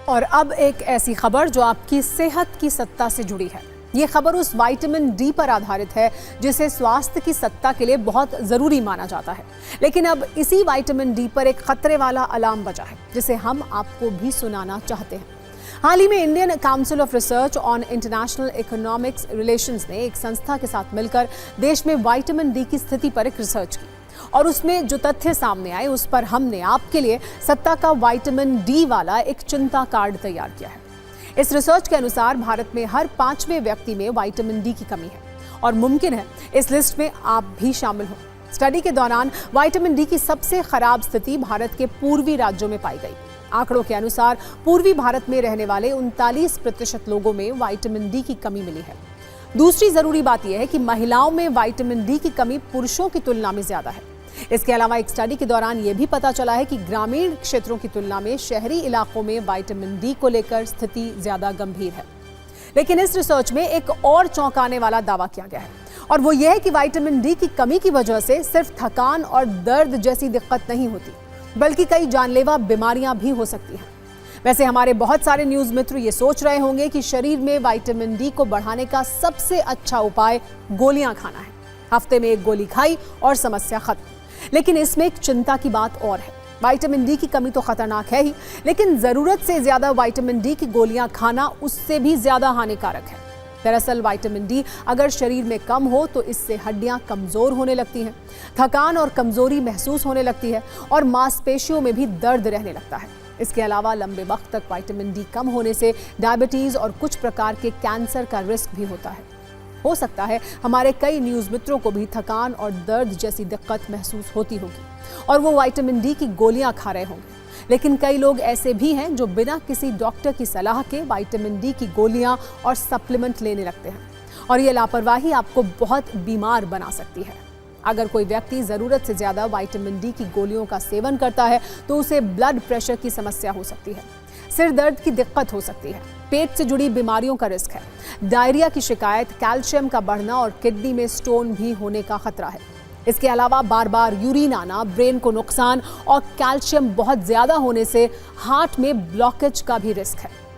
और अब एक ऐसी खबर जो आपकी सेहत की सत्ता से जुड़ी है। ये खबर उस विटामिन डी पर आधारित है जिसे स्वास्थ्य की सत्ता के लिए बहुत जरूरी माना जाता है। लेकिन अब इसी विटामिन डी पर एक खतरे वाला अलार्म बजा है जिसे हम आपको भी सुनाना चाहते हैं। हाल ही में Indian council of research on international economics relations ने एक संस्था के साथ मिलकर देश में विटामिन डी की स्थिति पर एक रिसर्च की और उसमें जो तथ्य सामने आए उस पर हमने आपके लिए सत्ता का विटामिन डी वाला एक चिंता कार्ड तैयार किया है। इस रिसर्च के अनुसार भारत में हर 5वें व्यक्ति में विटामिन डी की कमी है और मुमकिन है इस लिस्ट में आप भी शामिल हो। स्टडी के दौरान विटामिन डी की सबसे खराब स्थिति भारत के पूर्वी राज्यों में पाई गई। आंकड़ों के अनुसार पूर्वी भारत में रहने वाले 39% लोगों में विटामिन डी की कमी मिली है। दूसरी जरूरी बात यह है कि महिलाओं में विटामिन डी की कमी पुरुषों की तुलना में ज्यादा है। इसके अलावा एक स्टडी के दौरान यह भी पता चला है कि ग्रामीण क्षेत्रों की तुलना में शहरी इलाकों में विटामिन डी को लेकर स्थिति ज्यादा गंभीर है। लेकिन इस रिसर्च में एक और चौंकाने वाला दावा किया गया है और वो यह है कि विटामिन डी की कमी की वजह से सिर्फ थकान और दर्द जैसी दिक्कत नहीं होती बल्कि कई जानलेवा बीमारियां भी हो सकती हैं। वैसे हमारे बहुत सारे न्यूज मित्र ये सोच रहे होंगे कि शरीर में विटामिन डी को बढ़ाने का सबसे अच्छा उपाय गोलियां खाना है। हफ्ते में एक गोली खाई और समस्या खत्म। लेकिन इसमें एक चिंता की बात और है। विटामिन डी की कमी तो खतरनाक है ही, लेकिन जरूरत से ज्यादा विटामिन डी की गोलियां खाना उससे भी ज्यादा हानिकारक है। दरअसल विटामिन डी अगर शरीर में कम हो तो इससे हड्डियां कमजोर होने लगती हैं, थकान और कमजोरी महसूस होने लगती है और मांसपेशियों में भी दर्द रहने लगता है। इसके अलावा लंबे वक्त तक विटामिन डी कम होने से डायबिटीज और कुछ प्रकार के कैंसर का रिस्क भी होता है। हो सकता है हमारे कई न्यूज मित्रों को भी थकान और दर्द जैसी दिक्कत महसूस होती होगी और वो विटामिन डी की गोलियां खा रहे होंगे। लेकिन कई लोग ऐसे भी हैं जो बिना किसी डॉक्टर की सलाह के विटामिन डी की गोलियां और सप्लीमेंट लेने लगते हैं और ये लापरवाही आपको बहुत बीमार बना सकती है। अगर कोई व्यक्ति जरूरत से ज्यादा विटामिन डी की गोलियों का सेवन करता है तो उसे ब्लड प्रेशर की समस्या हो सकती है, सिर दर्द की दिक्कत हो सकती है, पेट से जुड़ी बीमारियों का रिस्क है, डायरिया की शिकायत, कैल्शियम का बढ़ना और किडनी में स्टोन भी होने का खतरा है। इसके अलावा बार बार यूरिन आना, ब्रेन को नुकसान और कैल्शियम बहुत ज्यादा होने से हार्ट में ब्लॉकेज का भी रिस्क है।